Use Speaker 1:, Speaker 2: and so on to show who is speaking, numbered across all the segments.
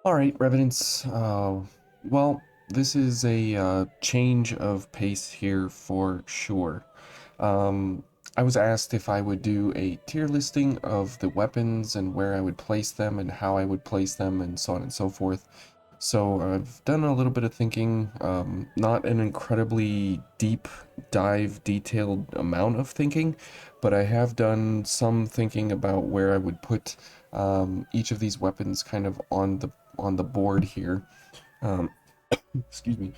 Speaker 1: All right, Revenants. Well, this is a change of pace here for sure. Um, I was asked if I would do a tier listing of the weapons and where I would place them and how I would place them and so on and so forth. So I've done a little bit of thinking, not an incredibly deep dive, detailed amount of thinking, but I have done some thinking about where I would put each of these weapons kind of on the board here. Um, excuse me.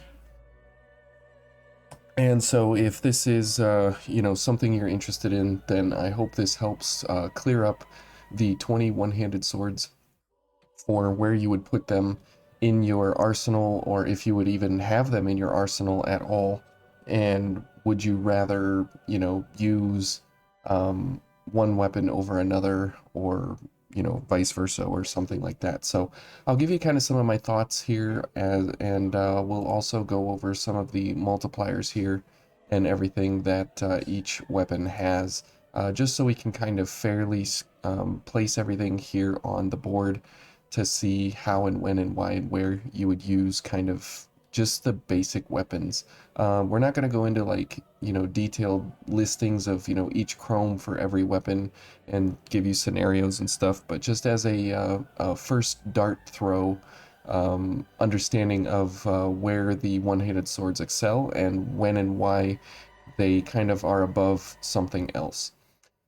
Speaker 1: And so if this is, something you're interested in, then I hope this helps clear up the 20 one-handed swords for where you would put them in your arsenal, or if you would even have them in your arsenal at all. And would you rather, use one weapon over another, or, vice versa, or something like that. So I'll give you kind of some of my thoughts here, and we'll also go over some of the multipliers here and everything that each weapon has, just so we can kind of fairly place everything here on the board to see how and when and why and where you would use kind of just the basic weapons. We're not going to go into like, detailed listings of, each chrome for every weapon and give you scenarios and stuff, but just as a first dart throw, understanding of where the one-handed swords excel and when and why they kind of are above something else.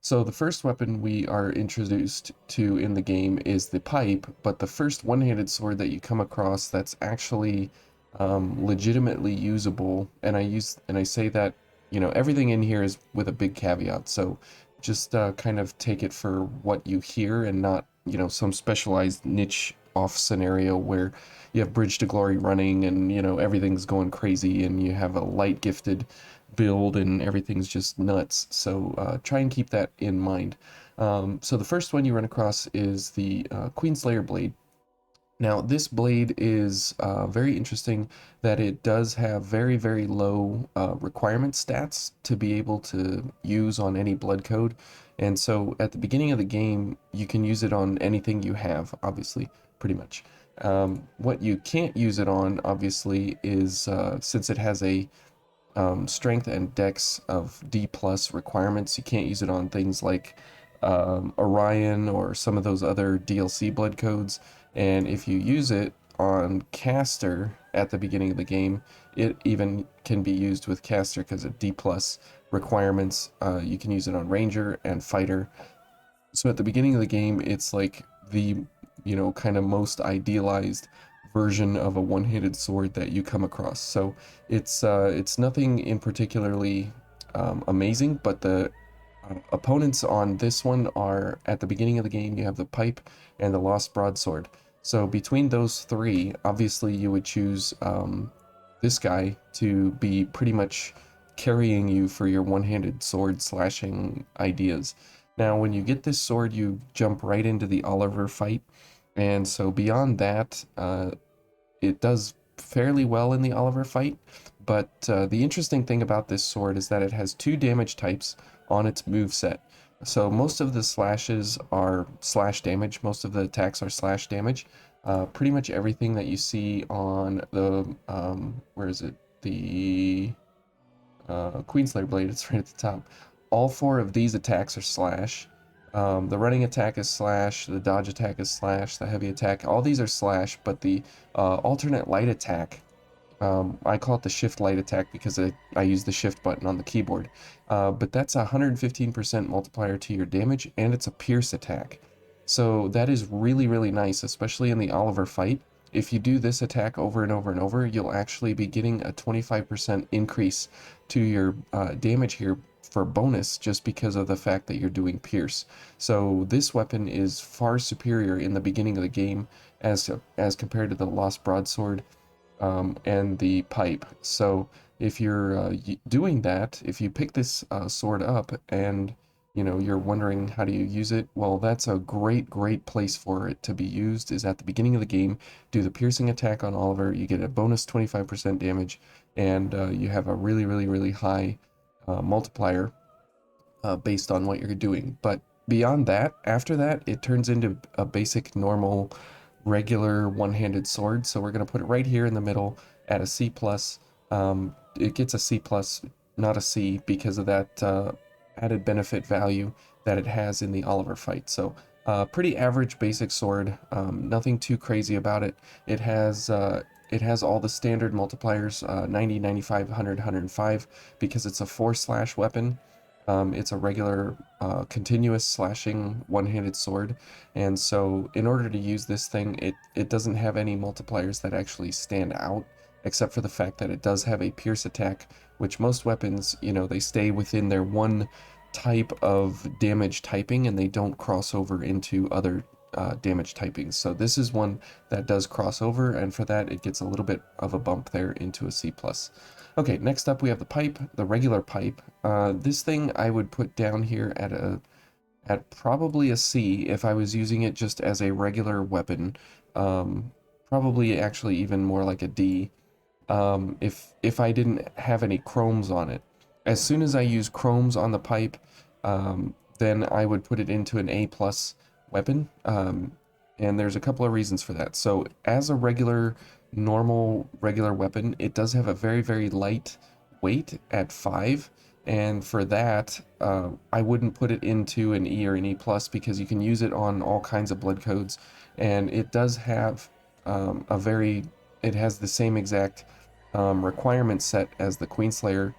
Speaker 1: So the first weapon we are introduced to in the game is the pipe, but the first one-handed sword that you come across that's actually legitimately usable, and I say that, everything in here is with a big caveat, so just kind of take it for what you hear and not, some specialized niche off scenario where you have Bridge to Glory running and, everything's going crazy and you have a light gifted build and everything's just nuts. So try and keep that in mind. So the first one you run across is the Queenslayer blade. Now this blade is very interesting that it does have very, very low requirement stats to be able to use on any blood code. And so at the beginning of the game, you can use it on anything you have, obviously, pretty much. What you can't use it on, obviously, is since it has a strength and dex of D plus requirements. You can't use it on things like Orion or some of those other DLC blood codes. And if you use it on Caster at the beginning of the game, it even can be used with Caster because of D plus requirements. You can use it on Ranger and Fighter. So at the beginning of the game, it's like the, kind of most idealized version of a one-handed sword that you come across. So it's nothing in particularly amazing, but the opponents on this one are at the beginning of the game. You have the pipe and the lost broadsword. So between those three, obviously you would choose this guy to be pretty much carrying you for your one-handed sword slashing ideas. Now, when you get this sword, you jump right into the Oliver fight, and so beyond that, it does fairly well in the Oliver fight, but the interesting thing about this sword is that it has two damage types on its move set. So most of the slashes are slash damage, most of the attacks are slash damage. Pretty much everything that you see on the, where is it? The Queenslayer blade, it's right at the top. All four of these attacks are slash. The running attack is slash, the dodge attack is slash, the heavy attack, all these are slash, but the alternate light attack, I call it the shift light attack because I use the shift button on the keyboard, but that's a 115% multiplier to your damage, and it's a pierce attack. So that is really, really nice, especially in the Oliver fight. If you do this attack over and over and over, you'll actually be getting a 25% increase to your damage here for bonus just because of the fact that you're doing pierce. So this weapon is far superior in the beginning of the game as compared to the Lost Broadsword and the pipe. So if you're doing that, if you pick this sword up and you're wondering how do you use it, well, that's a great place for it to be used is at the beginning of the game. Do the piercing attack on Oliver, you get a bonus 25% damage, and you have a really high multiplier based on what you're doing. But beyond that, after that, it turns into a basic normal regular one-handed sword. So we're going to put it right here in the middle at a C plus. It gets a C plus, not a C, because of that added benefit value that it has in the Oliver fight. So pretty average basic sword, nothing too crazy about it. It has all the standard multipliers, 90, 95, 100, 105, because it's a 4-slash weapon. It's a regular continuous slashing one-handed sword, and so in order to use this thing, it doesn't have any multipliers that actually stand out, except for the fact that it does have a pierce attack, which most weapons, you know, they stay within their one type of damage typing and they don't cross over into other damage typings. So this is one that does cross over, and for that it gets a little bit of a bump there into a C+. Okay, next up we have the pipe, the regular pipe. This thing I would put down here at probably a C if I was using it just as a regular weapon. Probably actually even more like a D if I didn't have any chromes on it. As soon as I use chromes on the pipe, then I would put it into an A plus weapon. And there's a couple of reasons for that. So as a normal regular weapon, it does have a very, very light weight at 5. And for that, I wouldn't put it into an E or an E plus because you can use it on all kinds of blood codes. And it does have it has the same exact requirement set as the Queenslayer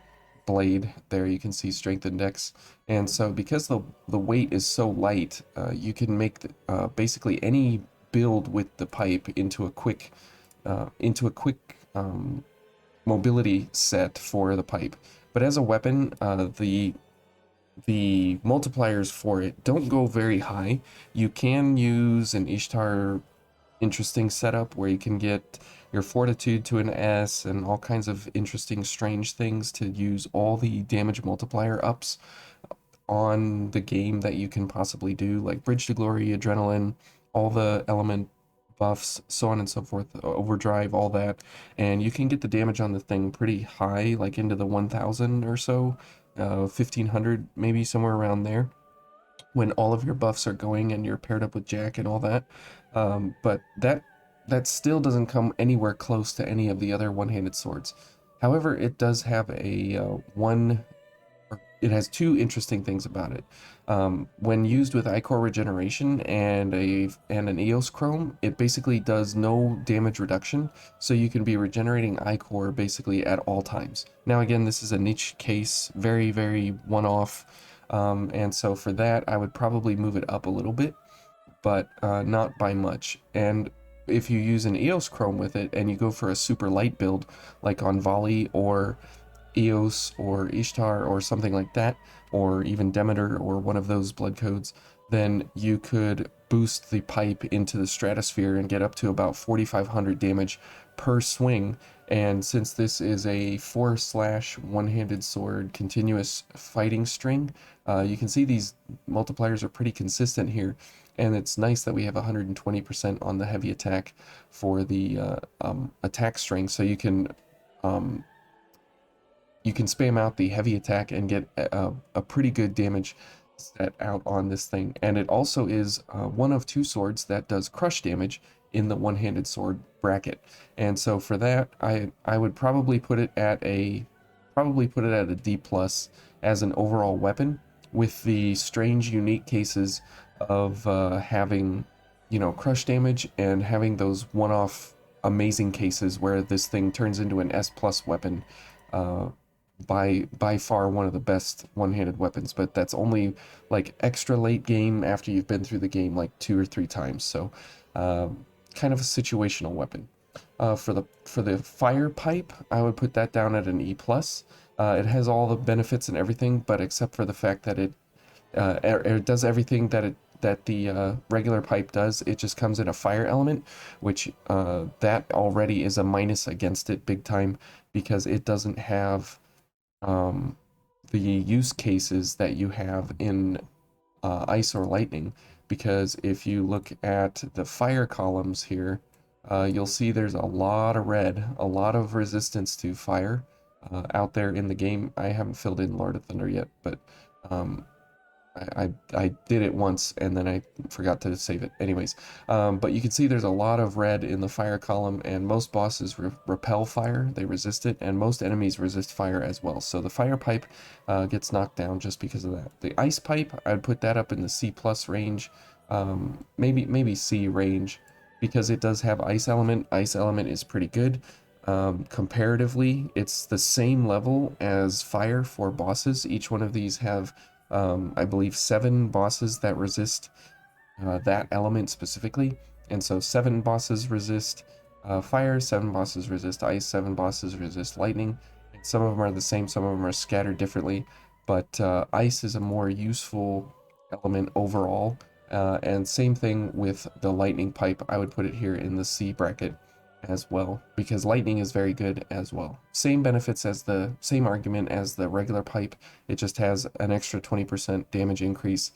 Speaker 1: blade. There you can see strength index, and so because the weight is so light, you can make basically any build with the pipe into a quick mobility set for the pipe. But as a weapon, the multipliers for it don't go very high. You can use an Ishtar interesting setup where you can get your fortitude to an S and all kinds of interesting strange things to use all the damage multiplier ups on the game that you can possibly do, like Bridge to Glory, Adrenaline, all the element buffs, so on and so forth, overdrive, all that, and you can get the damage on the thing pretty high, like into the 1000 or so, 1500 maybe, somewhere around there, when all of your buffs are going and you're paired up with Jack and all that. But that still doesn't come anywhere close to any of the other one-handed swords. However, it does have it has two interesting things about it. When used with Ichor Regeneration and an Eos Chrome, it basically does no damage reduction, so you can be regenerating Ichor basically at all times. Now again, this is a niche case, very, very one-off, and so for that, I would probably move it up a little bit, but not by much. And if you use an Eos Chrome with it and you go for a super light build, like on Volley or Eos or Ishtar or something like that, or even Demeter or one of those blood codes, then you could boost the pipe into the stratosphere and get up to about 4500 damage per swing. And since this is a 4-slash one-handed sword continuous fighting string, you can see these multipliers are pretty consistent here. And it's nice that we have 120% on the heavy attack for the attack string, so you can spam out the heavy attack and get a pretty good damage set out on this thing. And it also is one of 2 swords that does crush damage in the one-handed sword bracket. And so for that, I would probably put it at a D plus as an overall weapon, with the strange unique cases of having, you know, crush damage and having those one-off amazing cases where this thing turns into an S plus weapon. By far one of the best one-handed weapons, but that's only like extra late game after you've been through the game like 2 or 3 times. So kind of a situational weapon. For the fire pipe, I would put that down at an E plus. It has all the benefits and everything, but except for the fact that it does everything that the regular pipe does. It just comes in a fire element, which that already is a minus against it big time, because it doesn't have the use cases that you have in ice or lightning. Because if you look at the fire columns here, you'll see there's a lot of red, a lot of resistance to fire out there in the game. I haven't filled in Lord of Thunder yet, but I did it once and then I forgot to save it. Anyways, but you can see there's a lot of red in the fire column, and most bosses repel fire, they resist it, and most enemies resist fire as well. So the fire pipe gets knocked down just because of that. The ice pipe, I'd put that up in the C plus range, maybe C range, because it does have ice element. Ice element is pretty good. Comparatively, it's the same level as fire for bosses. Each one of these have I believe 7 bosses that resist that element specifically. And so 7 bosses resist fire, 7 bosses resist ice, 7 bosses resist lightning. Some of them are the same, some of them are scattered differently, but ice is a more useful element overall. And same thing with the lightning pipe. I would put it here in the C bracket as well, because lightning is very good as well. Same benefits as the same argument as the regular pipe. It just has an extra 20% damage increase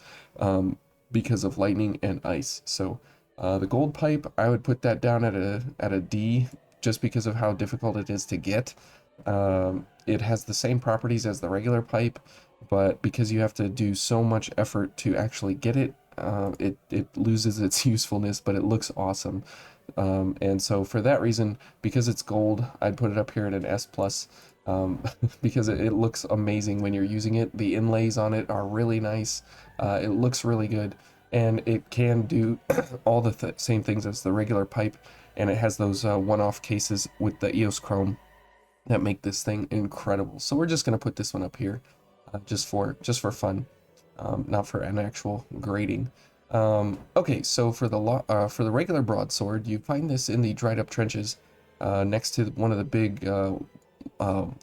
Speaker 1: because of lightning and ice. So the gold pipe, I would put that down at a D, just because of how difficult it is to get. It has the same properties as the regular pipe, but because you have to do so much effort to actually get it, it loses its usefulness, but it looks awesome. And so for that reason, because it's gold, I'd put it up here at an S plus, because it looks amazing when you're using it. The inlays on it are really nice. It looks really good, and it can do all the same things as the regular pipe, and it has those one-off cases with the EOS Chrome that make this thing incredible. So we're just gonna put this one up here, just for fun, not for an actual grading. Okay, so for the regular broadsword, you find this in the dried up trenches, next to one of the big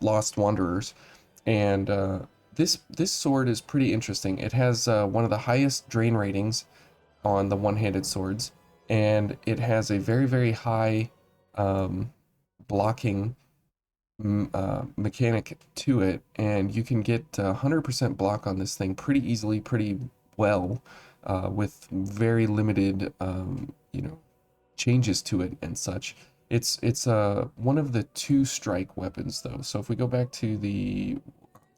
Speaker 1: lost wanderers, and this sword is pretty interesting. It has one of the highest drain ratings on the one-handed swords, and it has a very high blocking mechanic to it, and you can get 100% block on this thing pretty easily, pretty well, with very limited, changes to it and such. It's one of the 2-strike weapons though. So if we go back to the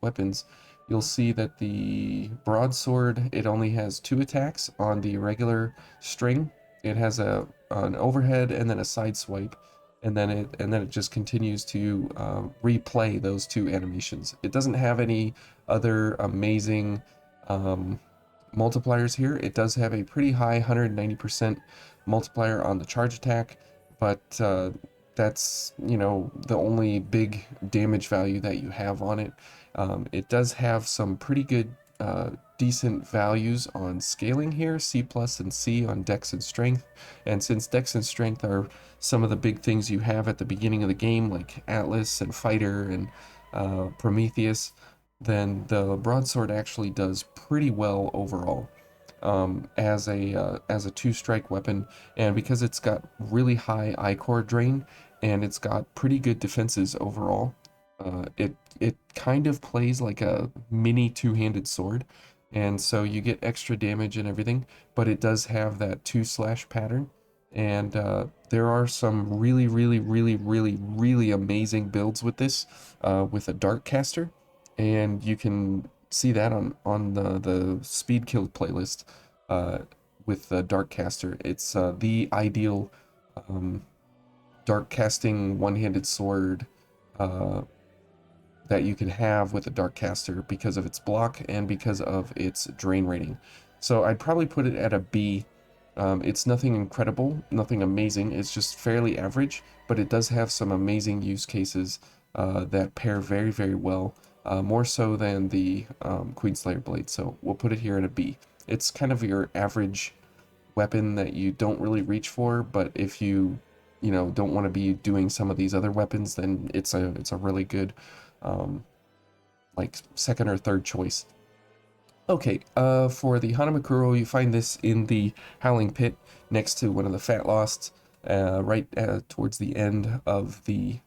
Speaker 1: weapons, you'll see that the broadsword, it only has 2 attacks on the regular string. It has an overhead and then a side swipe, and then it just continues to replay those 2 animations. It doesn't have any other amazing multipliers here. It does have a pretty high 190% multiplier on the charge attack, but that's, the only big damage value that you have on it. It does have some pretty good decent values on scaling here, C plus and C on dex and strength. And since dex and strength are some of the big things you have at the beginning of the game, like Atlas and Fighter and Prometheus, then the broadsword actually does pretty well overall, as a 2-strike weapon. And because it's got really high I-core drain and it's got pretty good defenses overall, it kind of plays like a mini 2-handed sword, and so you get extra damage and everything, but it does have that 2-slash pattern. And there are some really amazing builds with this, with a dark caster, and you can see that on the speed kill playlist, with the dark caster. It's the ideal dark casting one-handed sword that you can have with a dark caster, because of its block and because of its drain rating. So I'd probably put it at a B. It's nothing incredible, nothing amazing, it's just fairly average, but it does have some amazing use cases that pair very well, more so than the Queenslayer blade. So we'll put it here at a B. It's kind of your average weapon that you don't really reach for, but if you don't want to be doing some of these other weapons, then it's a really good like second or third choice. Okay, for the Hanamakuro, you find this in the Howling Pit next to one of the Fat Losts, right towards the end of the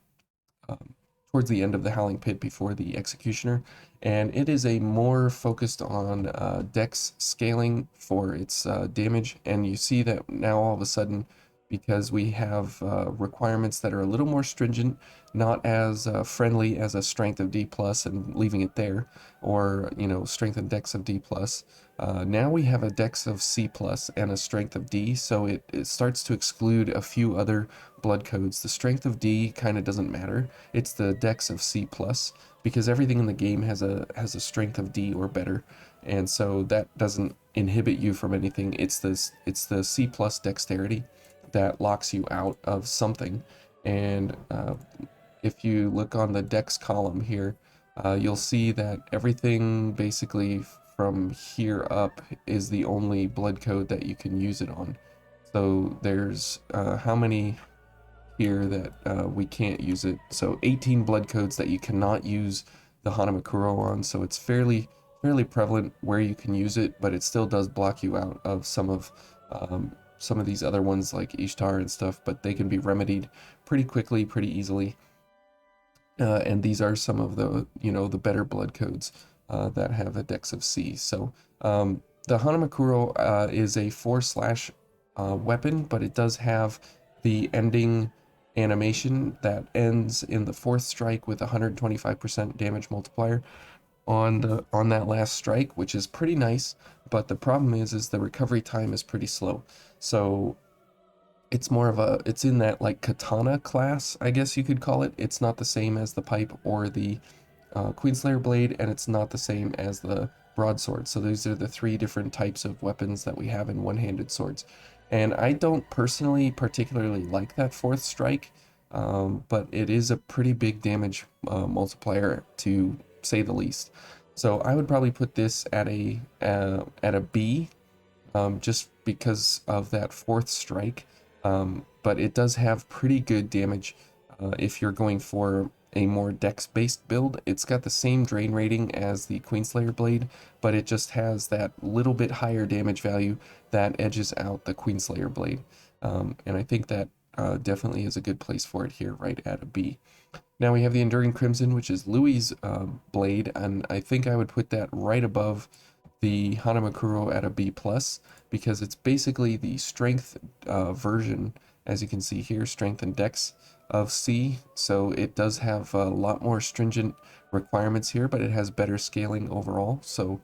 Speaker 1: Howling Pit before the Executioner, and it is a more focused on dex scaling for its damage. And you see that now all of a sudden because we have requirements that are a little more stringent, not as friendly as a strength of D plus and leaving it there, or strength and dex of D plus. Now we have a dex of C plus and a strength of D, so it starts to exclude a few other blood codes. The strength of D kind of doesn't matter. It's the dex of C plus, because everything in the game has a strength of D or better, and so that doesn't inhibit you from anything. It's the C plus dexterity that locks you out of something. And if you look on the dex column here, you'll see that everything basically from here up is the only blood code that you can use it on. So there's how many here that we can't use it. So 18 blood codes that you cannot use the Hanamakuro on. So it's fairly prevalent where you can use it, but it still does block you out of some of these other ones like Ishtar and stuff, but they can be remedied pretty quickly, pretty easily. And these are some of the better blood codes that have a dex of C. So the Hanamakuro is a 4/ weapon, but it does have the ending animation that ends in the 4th strike with 125% damage multiplier on that last strike, which is pretty nice. But the problem is the recovery time is pretty slow. So it's in that like katana class, I guess you could call it. It's not the same as the pipe or the Queenslayer blade, and it's not the same as the broadsword. So these are the 3 different types of weapons that we have in one-handed swords. And I don't personally particularly like that 4th strike, but it is a pretty big damage multiplier, to say the least. So I would probably put this at a B, just because of that 4th strike. But it does have pretty good damage if you're going for a more dex-based build. It's got the same drain rating as the Queenslayer blade, but it just has that little bit higher damage value that edges out the Queenslayer blade. And I think that definitely is a good place for it here, right at a B. Now we have the Enduring Crimson, which is Louis' blade, and I think I would put that right above the Hanamakuro at a B+, because it's basically the strength version, as you can see here, strength and dex of C. So it does have a lot more stringent requirements here, but it has better scaling overall. So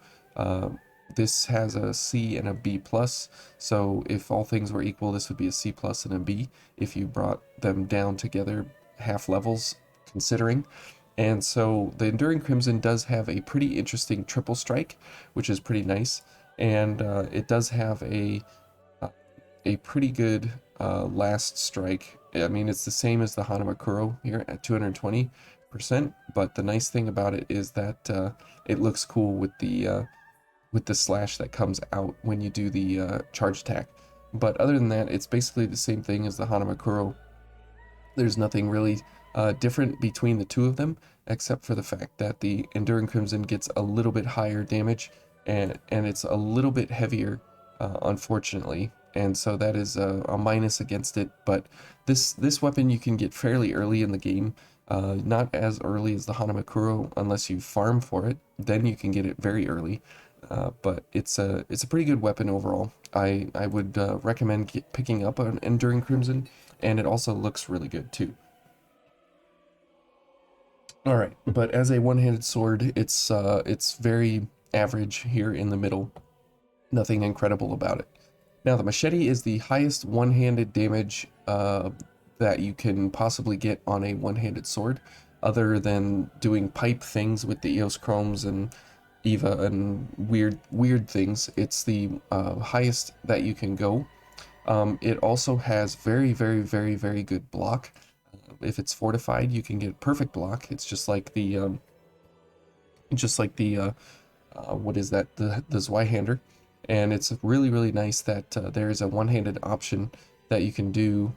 Speaker 1: this has a C and a B+. So if all things were equal, this would be a C+ and a B if you brought them down together half levels considering. And so the Enduring Crimson does have a pretty interesting triple strike, which is pretty nice. And it does have a pretty good last strike. I mean, it's the same as the Hanamakuro here at 220%, but the nice thing about it is that it looks cool with the slash that comes out when you do the charge attack. But other than that, it's basically the same thing as the Hanamakuro. There's nothing really different between the two of them, except for the fact that the Enduring Crimson gets a little bit higher damage, and it's a little bit heavier, unfortunately. And so that is a minus against it. But this weapon you can get fairly early in the game, not as early as the Hanamakuro unless you farm for it. Then you can get it very early. But it's a pretty good weapon overall. I would recommend picking up an Enduring Crimson, and it also looks really good too. All right, but as a one-handed sword, it's very average here in the middle. Nothing incredible about it. Now the machete is the highest one-handed damage that you can possibly get on a one-handed sword, other than doing pipe things with the Eos Chromes and Eva and weird things. It's the highest that you can go. It also has very good block. If it's fortified, you can get perfect block. It's just like the what is that, the Zweihander. And it's really nice that there is a one-handed option that you can do.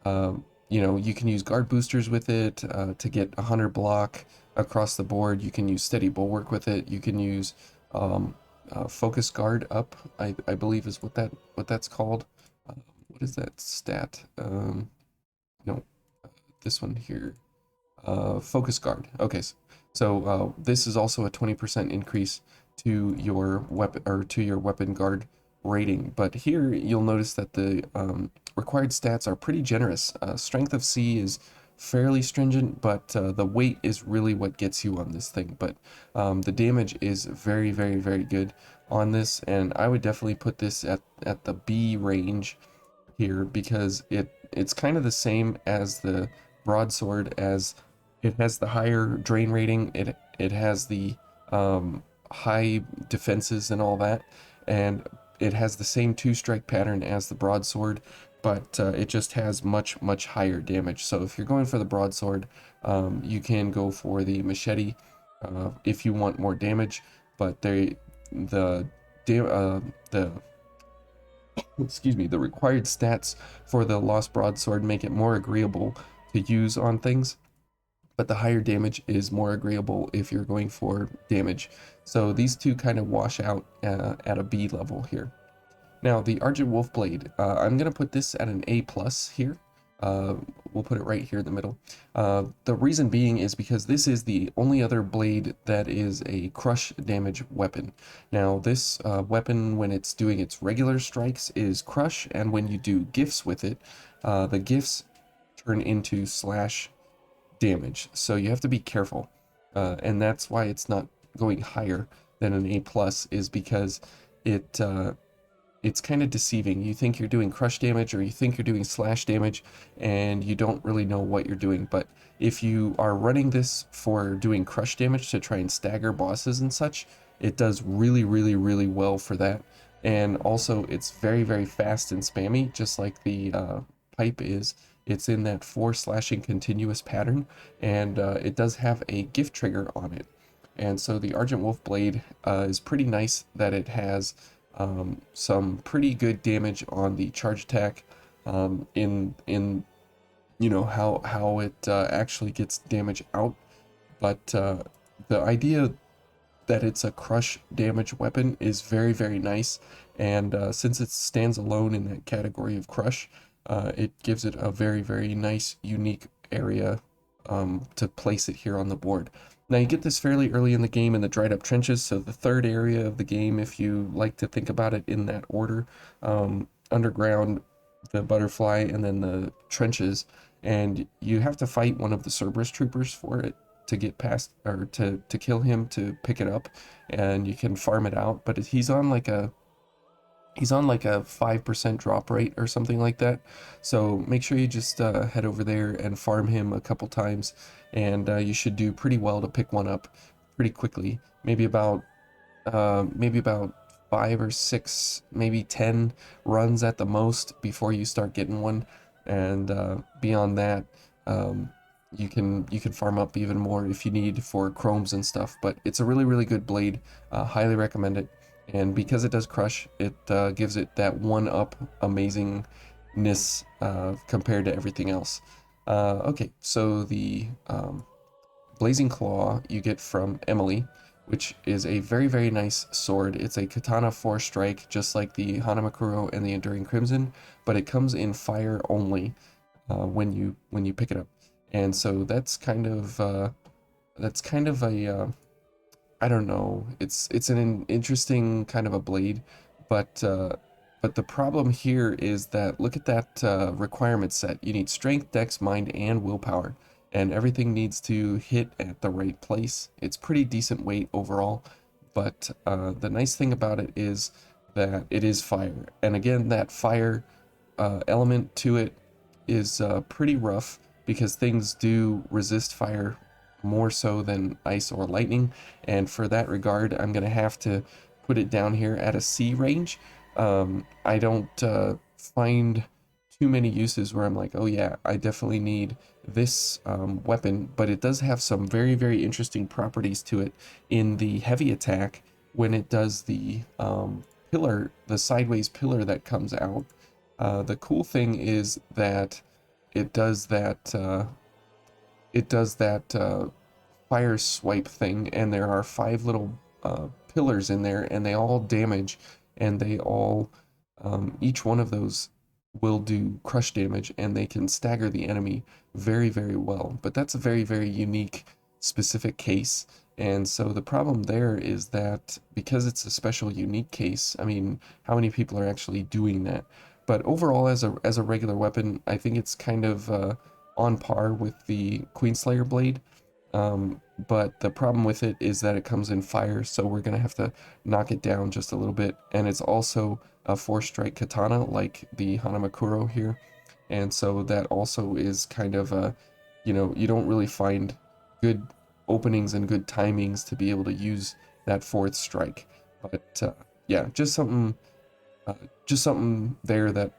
Speaker 1: You can use guard boosters with it to get 100 block across the board. You can use steady bulwark with it. You can use focus guard up, I believe is what that's called. What is that stat? No, this one here. Focus guard. Okay, so this is also a 20% increase to your weapon guard rating, but here you'll notice that the required stats are pretty generous. Strength of C is fairly stringent, but the weight is really what gets you on this thing. But the damage is very, very, very good on this, and I would definitely put this at the B range here because it's kind of the same as the broadsword, as it has the higher drain rating, it has the high defenses and all that, and it has the same two strike pattern as the broadsword, but it just has much higher damage. So if you're going for the broadsword, you can go for the machete if you want more damage, but the the excuse me, the required stats for the Lost Broadsword make it more agreeable to use on things, but the higher damage is more agreeable if you're going for damage. So these two kind of wash out at a B level here. Now the Argent Wolf Blade, I'm going to put this at an A plus here. We'll put it right here in the middle. The reason being is because this is the only other blade that is a crush damage weapon. Now this weapon, when it's doing its regular strikes, is crush, and when you do gifts with it, the gifts turn into slash damage. So you have to be careful, and that's why it's not going higher than an A plus, is because it it's kind of deceiving. You think you're doing crush damage or you think you're doing slash damage, and you don't really know what you're doing. But if you are running this for doing crush damage to try and stagger bosses and such, it does really well for that. And also it's very fast and spammy, just like the pipe is. It's in that 4 slashing continuous pattern, and it does have a gift trigger on it. And so the Argent Wolf Blade is pretty nice that it has some pretty good damage on the charge attack, in you know how it actually gets damage out. But the idea that it's a crush damage weapon is very nice, and since it stands alone in that category of crush, it gives it a very nice unique area to place it here on the board. Now you get this fairly early in the game in the dried up trenches, so the third area of the game, if you like to think about it in that order. Underground, the butterfly, and then the trenches, and you have to fight one of the Cerberus troopers for it to get past, or to kill him to pick it up, and you can farm it out, but he's on like a 5% drop rate or something like that. So make sure you just head over there and farm him a couple times, and you should do pretty well to pick one up pretty quickly. Maybe about 5 or 6, maybe 10 runs at the most before you start getting one. And beyond that, you can farm up even more if you need for chromes and stuff. But it's a really good blade. Highly recommend it. And because it does crush, it gives it that one-up amazingness compared to everything else. Okay, so the Blazing Claw you get from Emily, which is a very nice sword. It's a katana 4-strike, just like the Hanamakuro and the Enduring Crimson, but it comes in fire only when you pick it up. And so that's kind of a I don't know. It's an interesting kind of a blade, but the problem here is that look at that requirement set. You need strength, dex, mind, and willpower, and everything needs to hit at the right place. It's pretty decent weight overall, but the nice thing about it is that it is fire, and again, that fire element to it is pretty rough because things do resist fire more so than ice or lightning, and for that regard I'm gonna have to put it down here at a C range. I don't find too many uses where I'm like, oh yeah, I definitely need this weapon, but it does have some very interesting properties to it in the heavy attack when it does the pillar, the sideways pillar that comes out. The cool thing is that it does that fire swipe thing, and there are 5 little pillars in there, and they all damage, and they all each one of those will do crush damage, and they can stagger the enemy very well. But that's a very unique specific case, And so the problem there is that because it's a special unique case, I mean, how many people are actually doing that? But overall, as a regular weapon, I think it's kind of on par with the Queenslayer blade. But the problem with it is that it comes in fire, so we're gonna have to knock it down just a little bit. And it's also a four-strike katana like the Hanamakuro here. And so that also is kind of a, you don't really find good openings and good timings to be able to use that fourth strike. But yeah, uh, just something there that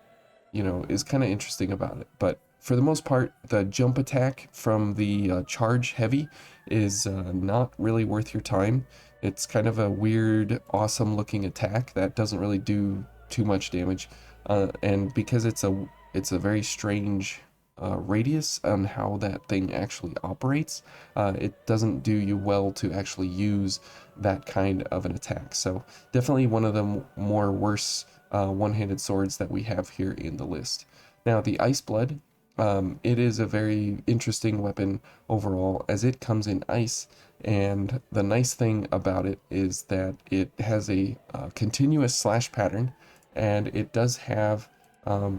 Speaker 1: is kind of interesting about it. But for the most part, the jump attack from the charge heavy is not really worth your time. It's kind of a weird, awesome looking attack that doesn't really do too much damage. And because it's a very strange radius on how that thing actually operates, it doesn't do you well to actually use that kind of an attack. So definitely one of the more worse one-handed swords that we have here in the list. Now the Ice Blood, it is a very interesting weapon overall as it comes in ice, and the nice thing about it is that it has a continuous slash pattern, and it does have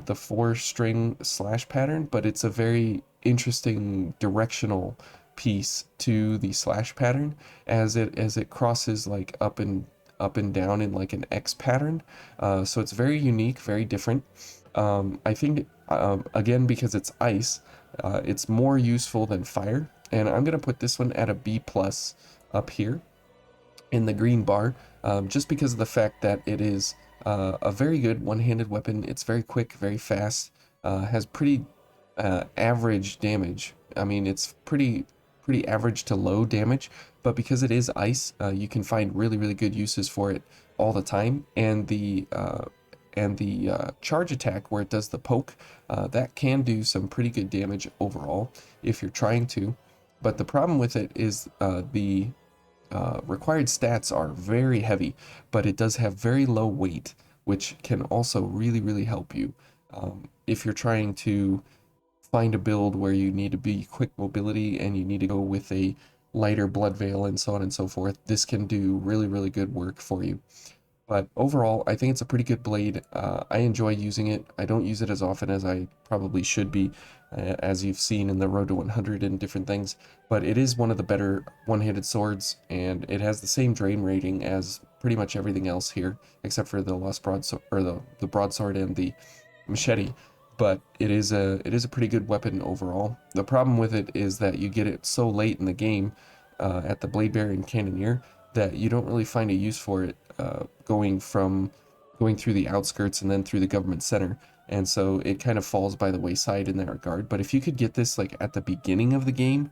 Speaker 1: the four-string slash pattern, but it's a very interesting directional piece to the slash pattern as it crosses like up and down in like an X pattern. So it's very unique, very different. I think again because it's ice, it's more useful than fire, and I'm gonna put this one at a B plus up here in the green bar, just because of the fact that it is a very good one-handed weapon. It's very quick, very fast, has pretty average damage. I mean, it's pretty average to low damage, but because it is ice, you can find really, really good uses for it all the time. And the charge attack where it does the poke, that can do some pretty good damage overall if you're trying to. But the problem with it is the required stats are very heavy, but it does have very low weight, which can also really, really help you if you're trying to find a build where you need to be quick mobility and you need to go with a lighter blood veil and so on and so forth. This can do really, really good work for you. But overall, I think it's a pretty good blade. I enjoy using it. I don't use it as often as I probably should be, as you've seen in the Road to 100 and different things. But it is one of the better one-handed swords, and it has the same drain rating as pretty much everything else here, except for the Lost Broadsword, or the Broadsword and the Machete. But it is a pretty good weapon overall. The problem with it is that you get it so late in the game at the Blade Bearer and Cannoneer that you don't really find a use for it going through the outskirts and then through the government center, and so it kind of falls by the wayside in that regard. But if you could get this like at the beginning of the game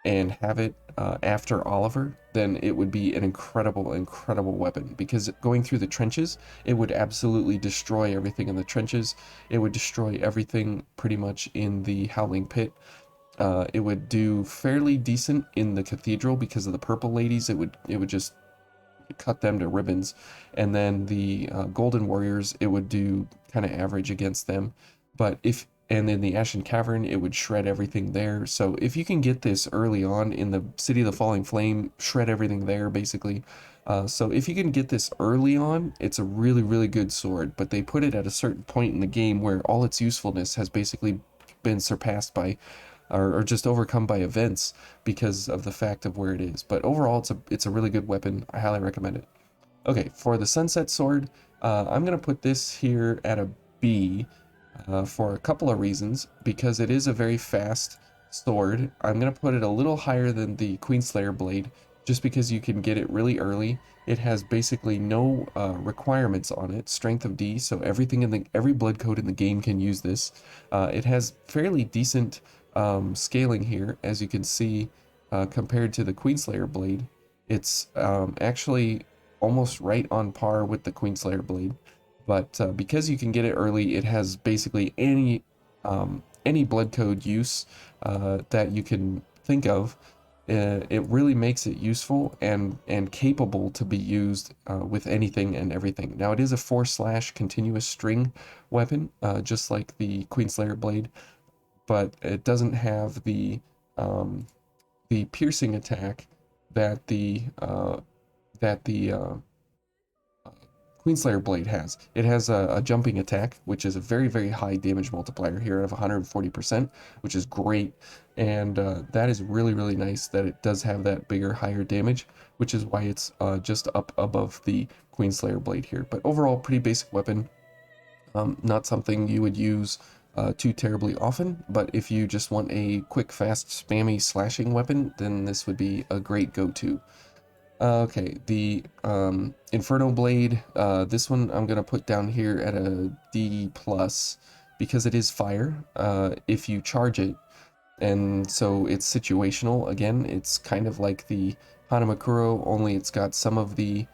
Speaker 1: and have it after Oliver, then it would be an incredible, incredible weapon, because going through the trenches, it would absolutely destroy everything in the trenches. It would destroy everything pretty much in the Howling Pit. It would do fairly decent in the cathedral because of the purple ladies. It would just cut them to ribbons, and then the golden warriors, it would do kind of average against them. And then the Ashen Cavern, it would shred everything there. So if you can get this early on in the City of the Falling Flame, shred everything there basically. So if you can get this early on, it's a really, really good sword. But they put it at a certain point in the game where all its usefulness has basically been surpassed by, or just overcome by events because of the fact of where it is. But overall, it's a really good weapon. I highly recommend it. Okay, for the Sunset Sword, I'm gonna put this here at a B for a couple of reasons. Because it is a very fast sword, I'm gonna put it a little higher than the Queenslayer blade, just because you can get it really early. It has basically no requirements on it, strength of D, so every blood code in the game can use this. It has fairly decent scaling here, as you can see, compared to the Queenslayer blade. It's actually almost right on par with the Queenslayer blade, but because you can get it early, it has basically any blood code use that you can think of. It really makes it useful and capable to be used with anything and everything. Now it is a 4-slash continuous string weapon, just like the Queenslayer blade, but it doesn't have the piercing attack that the Queenslayer blade has. It has a jumping attack, which is a very, very high damage multiplier here of 140%, which is great. And that is really, really nice that it does have that bigger, higher damage, which is why it's just up above the Queenslayer blade here. But overall, pretty basic weapon. Not something you would use too terribly often, but if you just want a quick, fast, spammy slashing weapon, then this would be a great go-to. Okay, the Inferno Blade, this one I'm gonna put down here at a D plus because it is fire. If you charge it, and so it's situational. Again, it's kind of like the Hanamakuro, only it's got some of the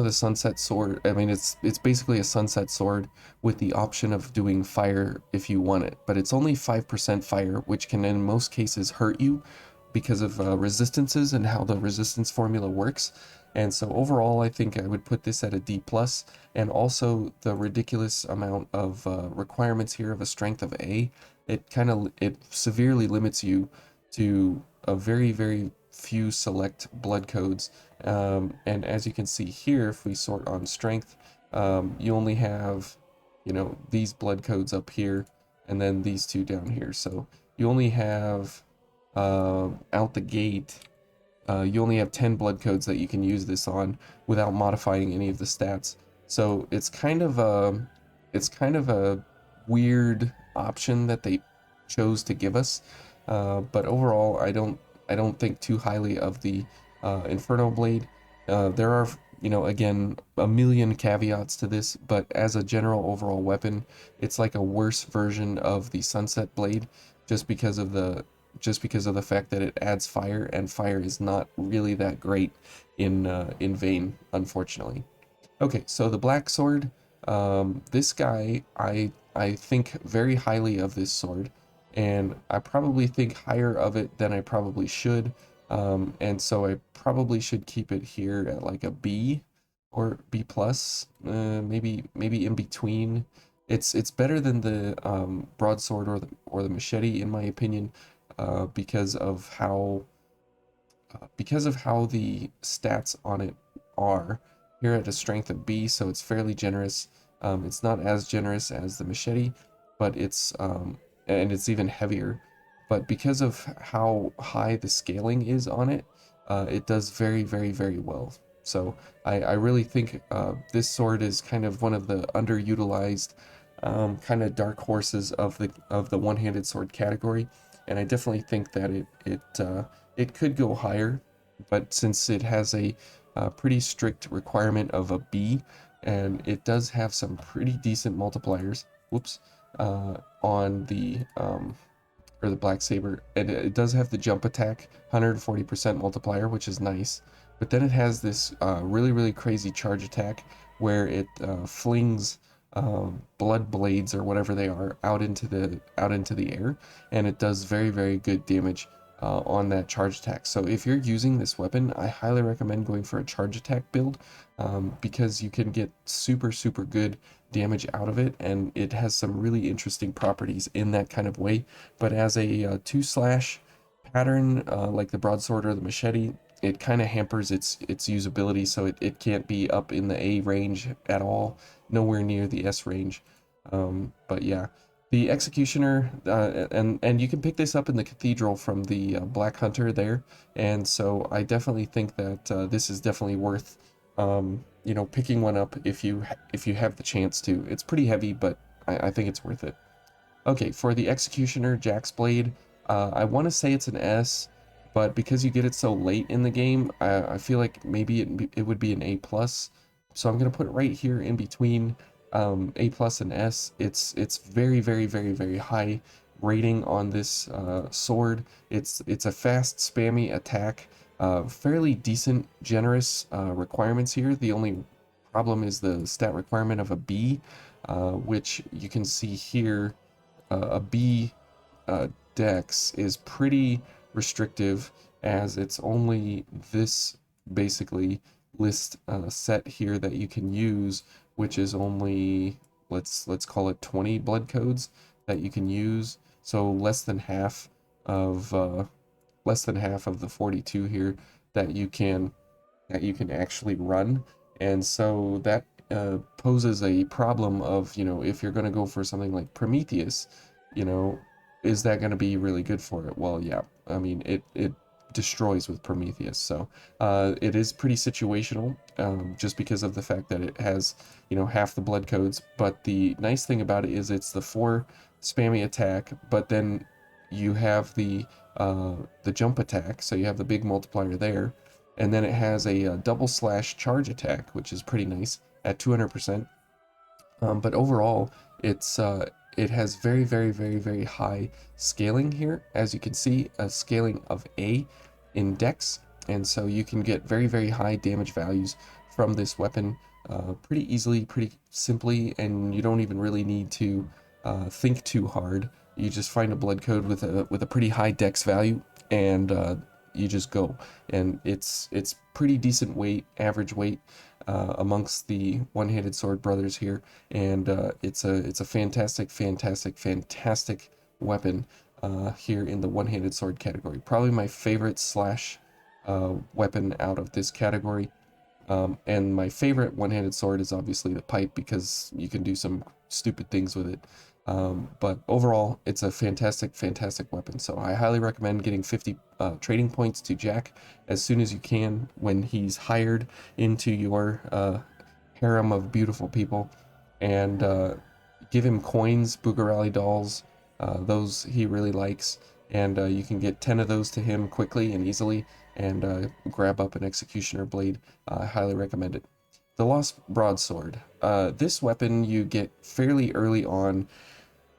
Speaker 1: sunset sword. I mean, it's basically a sunset sword with the option of doing fire if you want it, but it's only 5% fire, which can in most cases hurt you because of resistances and how the resistance formula works. And so overall, I think I would put this at a D plus, and also the ridiculous amount of requirements here of a strength of A. It severely limits you to a very, very few select blood codes. And as you can see here, if we sort on strength, you only have, these blood codes up here, and then these two down here. So you only have out the gate, you only have 10 blood codes that you can use this on without modifying any of the stats. So it's kind of a weird option that they chose to give us. But overall, I don't think too highly of the Inferno Blade. There are, again, a million caveats to this, but as a general overall weapon, it's like a worse version of the Sunset Blade, just because of the fact that it adds fire, and fire is not really that great in Vayne, unfortunately. Okay, so the Black Sword, this guy, I think very highly of this sword, and I probably think higher of it than I probably should, and so I probably should keep it here at like a B or B plus, maybe in between. It's better than the broadsword or the machete in my opinion, because of how the stats on it are. Here at a strength of B, so it's fairly generous. It's not as generous as the machete, but and it's even heavier. But because of how high the scaling is on it, it does very, very, very well. So I really think this sword is kind of one of the underutilized kind of dark horses of the one-handed sword category, and I definitely think that it could go higher, but since it has a pretty strict requirement of a B, and it does have some pretty decent multipliers. Whoops, on the or the Black Saber, and it does have the jump attack, 140% multiplier, which is nice. But then it has this really, really crazy charge attack where it flings blood blades or whatever they are out into the air, and it does very, very good damage on that charge attack. So if you're using this weapon, I highly recommend going for a charge attack build, because you can get super, super good damage out of it, and it has some really interesting properties in that kind of way. But as a two slash pattern, like the broadsword or the machete, it kind of hampers its usability, so it can't be up in the A range at all, nowhere near the S range. But yeah, the Executioner, and you can pick this up in the Cathedral from the Black Hunter there, and so I definitely think that this is definitely worth picking one up if you have the chance to. It's pretty heavy, but I think it's worth it. Okay, for the Executioner Jack's Blade, I want to say it's an S, but because you get it so late in the game, I feel like maybe it would be an A plus. So I'm gonna put it right here in between A plus and S. It's very, very, very, very high rating on this sword. It's a fast, spammy attack. Fairly decent, generous requirements here. The only problem is the stat requirement of a B, which you can see here. A B dex is pretty restrictive, as it's only this basically list set here that you can use, which is only, let's call it 20 blood codes that you can use. So less than half of less than half of the 42 here that you can actually run. And so that poses a problem of, if you're going to go for something like Prometheus, you know, is that going to be really good for it? Well, yeah, I mean, it destroys with Prometheus. So it is pretty situational, just because of the fact that it has, half the blood codes. But the nice thing about it is it's the 4 spammy attack, but then you have the jump attack, so you have the big multiplier there, and then it has a double slash charge attack, which is pretty nice at 200%. But overall, it has very, very, very, very high scaling here. As you can see, a scaling of A in Dex, and so you can get very, very high damage values from this weapon pretty easily, pretty simply, and you don't even really need to think too hard. You just find a blood code with a pretty high Dex value, and you just go. And it's pretty decent weight, average weight amongst the one-handed sword brothers here, and it's a fantastic, fantastic, fantastic weapon here in the one-handed sword category. Probably my favorite slash weapon out of this category. And my favorite one-handed sword is obviously the pipe, because you can do some stupid things with it. But overall, it's a fantastic, fantastic weapon. So I highly recommend getting 50 trading points to Jack as soon as you can when he's hired into your harem of beautiful people. And give him coins, Bugarali dolls, those he really likes. And you can get 10 of those to him quickly and easily, and grab up an Executioner Blade. I highly recommend it. The Lost Broadsword. This weapon you get fairly early on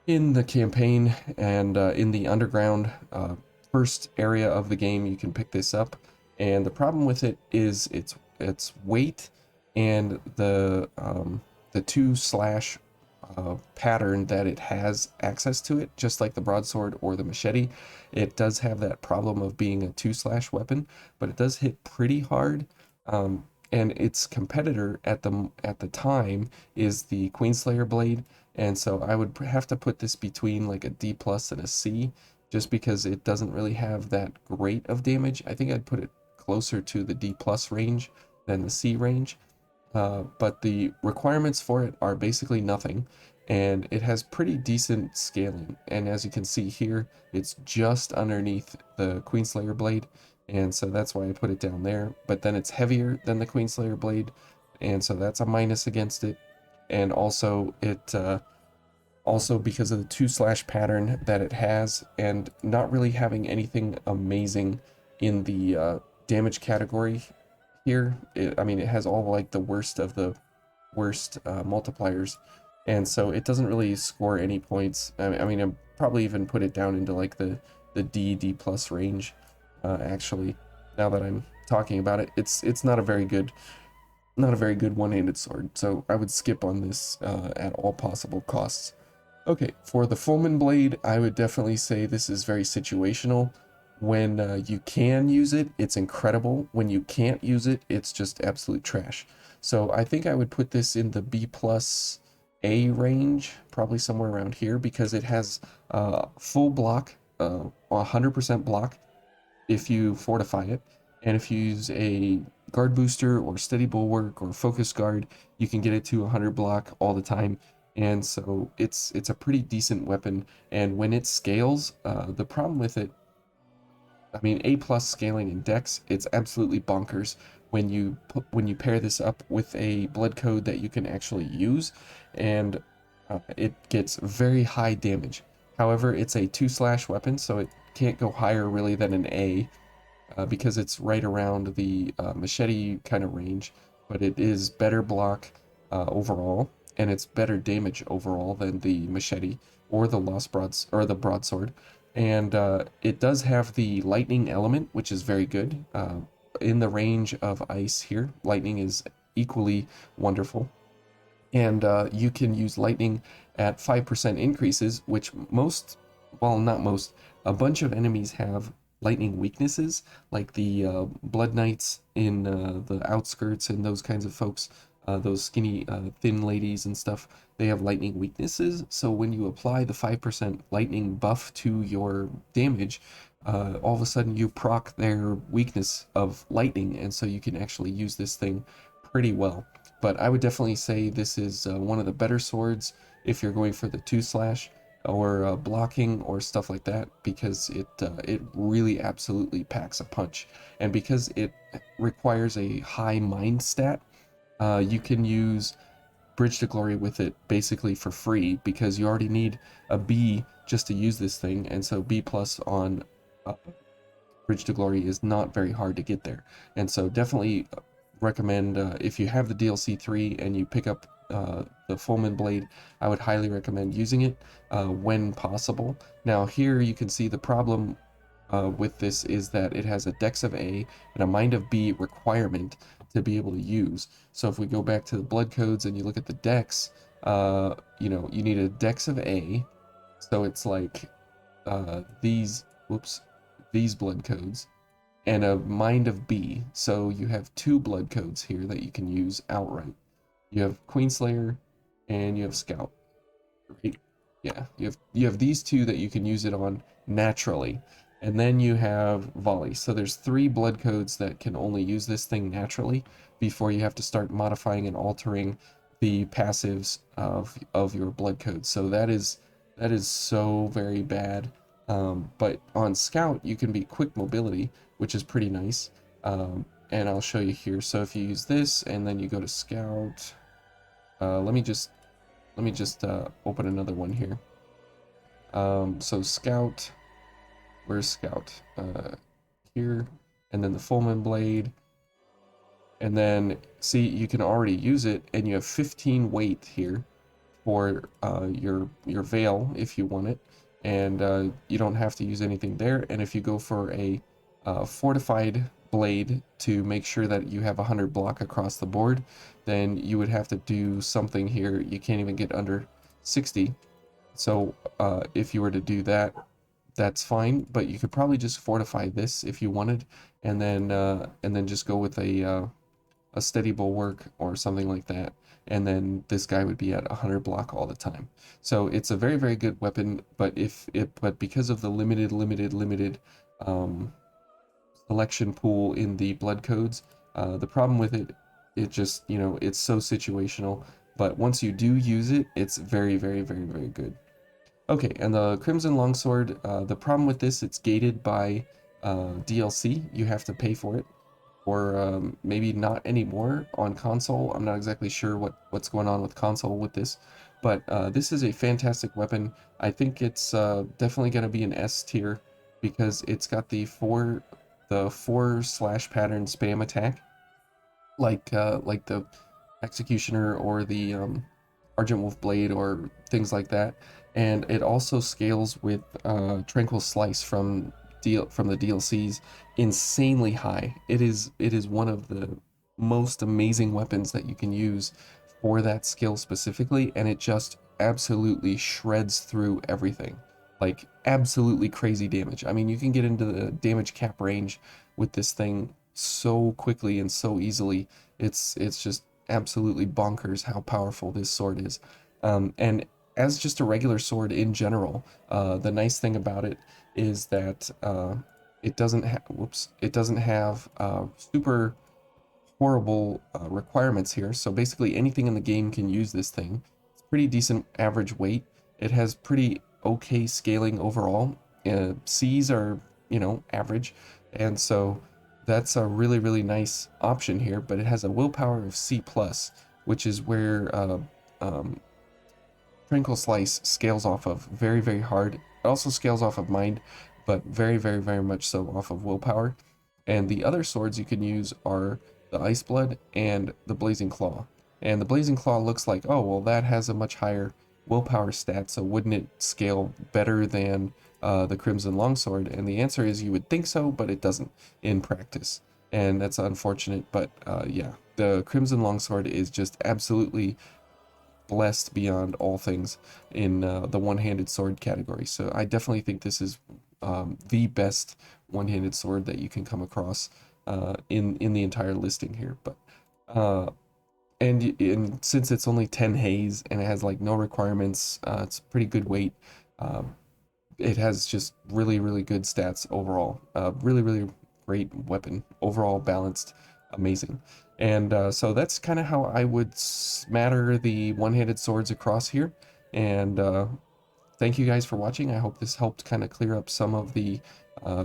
Speaker 1: in the campaign, and in the underground first area of the game you can pick this up. And the problem with it is its weight and the 2 slash pattern that it has access to it, just like the broadsword or the machete. It does have that problem of being a 2 slash weapon, but it does hit pretty hard. And its competitor at the time is the Queenslayer blade, and so I would have to put this between like a D plus and a C, just because it doesn't really have that great of damage. I think I'd put it closer to the D plus range than the C range. But the requirements for it are basically nothing, and it has pretty decent scaling. And as you can see here, it's just underneath the Queenslayer blade, and so that's why I put it down there. But then it's heavier than the Queenslayer blade, and so that's a minus against it. And also also because of the 2 slash pattern that it has, and not really having anything amazing in the damage category here. I mean, it has all like the worst of the worst multipliers, and so it doesn't really score any points. I mean, I'd probably even put it down into like the D plus range. Actually, now that I'm talking about it, it's not a very good one-handed sword, so I would skip on this at all possible costs. Okay, for the Fulman blade, I would definitely say this is very situational. When you can use it, it's incredible. When you can't use it, it's just absolute trash. So I think I would put this in the B plus A range, probably somewhere around here, because it has full block, 100% block if you fortify it. And if you use a guard booster or steady bulwark or focus guard, you can get it to 100 block all the time. And so it's a pretty decent weapon. And when it scales, the problem with it, I mean, A plus scaling in Dex, it's absolutely bonkers when you pair this up with a blood code that you can actually use, and it gets very high damage. However, it's a 2 slash weapon, so it can't go higher really than an A, because it's right around the machete kind of range, but it is better block overall, and it's better damage overall than the machete or the broadsword. And it does have the lightning element, which is very good. In the range of ice here, lightning is equally wonderful. And you can use lightning at 5% increases, which not most, a bunch of enemies have lightning weaknesses, like the Blood Knights in the outskirts and those kinds of folks, those skinny, thin ladies and stuff. They have lightning weaknesses, so when you apply the 5% lightning buff to your damage, all of a sudden you proc their weakness of lightning, and so you can actually use this thing pretty well. But I would definitely say this is one of the better swords if you're going for the 2 slash or blocking or stuff like that, because it really absolutely packs a punch. And because it requires a high mind stat, you can use Bridge to Glory with it basically for free, because you already need a B just to use this thing, and so B plus on Bridge to Glory is not very hard to get there. And so definitely recommend, if you have the DLC 3 and you pick up the Fulman blade, I would highly recommend using it when possible. Now here you can see the problem with this is that it has a Dex of A and a Mind of B requirement to be able to use. So if we go back to the blood codes and you look at the Dex, you know, you need a Dex of A, so it's like these, whoops, these blood codes, and a Mind of B. So you have 2 blood codes here that you can use outright. You have Queenslayer and you have Scout, right? Yeah, you have these 2 that you can use it on naturally. And then you have Volley. So there's 3 blood codes that can only use this thing naturally before you have to start modifying and altering the passives of your blood codes. So that is so very bad. But on Scout, you can be quick mobility, which is pretty nice. And I'll show you here. So if you use this and then you go to Scout, let me just open another one here. So Scout, where's Scout? Here, and then the Fulman blade, and then see, you can already use it, and you have 15 weight here for your veil if you want it, and you don't have to use anything there. And if you go for a fortified blade to make sure that you have 100 block across the board, then you would have to do something here. You can't even get under 60. So if you were to do that, that's fine, but you could probably just fortify this if you wanted, and then just go with a steady bulwark or something like that, and then this guy would be at 100 block all the time. So it's a very, very good weapon, but because of the limited selection pool in the blood codes, the problem with it, it just, you know, it's so situational. But once you do use it, it's very, very, very, very good. Okay, and the Crimson Longsword, the problem with this, it's gated by DLC. You have to pay for it, or maybe not anymore on console. I'm not exactly sure what's going on with console with this, but this is a fantastic weapon. I think it's definitely going to be an S tier, because it's got the 4 slash pattern spam attack, like the Executioner or the Argent Wolf Blade or things like that, and it also scales with Tranquil Slice from the DLCs insanely high. It is one of the most amazing weapons that you can use for that skill specifically, and it just absolutely shreds through everything. Like absolutely crazy damage. I mean, you can get into the damage cap range with this thing so quickly and so easily. It's just absolutely bonkers how powerful this sword is. And as just a regular sword in general, the nice thing about it is that it doesn't have, it doesn't have super horrible requirements here. So basically anything in the game can use this thing. It's pretty decent average weight. It has pretty okay scaling overall. C's are, you know, average, and so that's a really, really nice option here. But it has a willpower of C plus, which is where um, Tranquil Slice scales off of very, very hard. It also scales off of mind, but very, very, very much so off of willpower. And the other swords you can use are the Ice Blood and the Blazing Claw. And the Blazing Claw looks like, oh, well, that has a much higher willpower stat, so wouldn't it scale better than the Crimson Longsword? And the answer is you would think so, but it doesn't in practice. And that's unfortunate, but yeah, the Crimson Longsword is just absolutely blessed beyond all things in the one-handed sword category. So I definitely think this is the best one-handed sword that you can come across in the entire listing here. But and since it's only 10 haze and it has like no requirements, it's pretty good weight. it has just really, really good stats overall. Really, really great weapon. Overall balanced, amazing. And so that's kind of how I would smatter the one-handed swords across here. And thank you guys for watching. I hope this helped kind of clear up some of the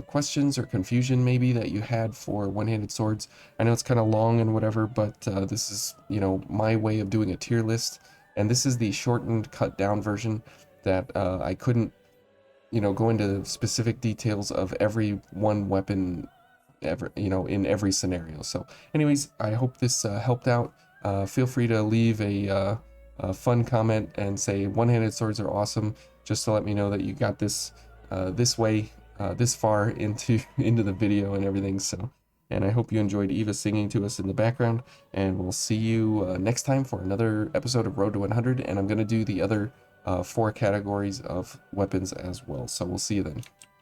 Speaker 1: questions or confusion maybe that you had for one-handed swords. I know it's kind of long and whatever, but this is, you know, my way of doing a tier list. And this is the shortened, cut down version that I couldn't, you know, go into specific details of every one weapon ever, you know, in every scenario. So anyways, I hope this helped out. Feel free to leave a fun comment and say one-handed swords are awesome, just to let me know that you got this this way, this far into into the video and everything. So, and I hope you enjoyed Eva singing to us in the background, and we'll see you next time for another episode of Road to 100, and I'm going to do the other 4 categories of weapons as well. So we'll see you then.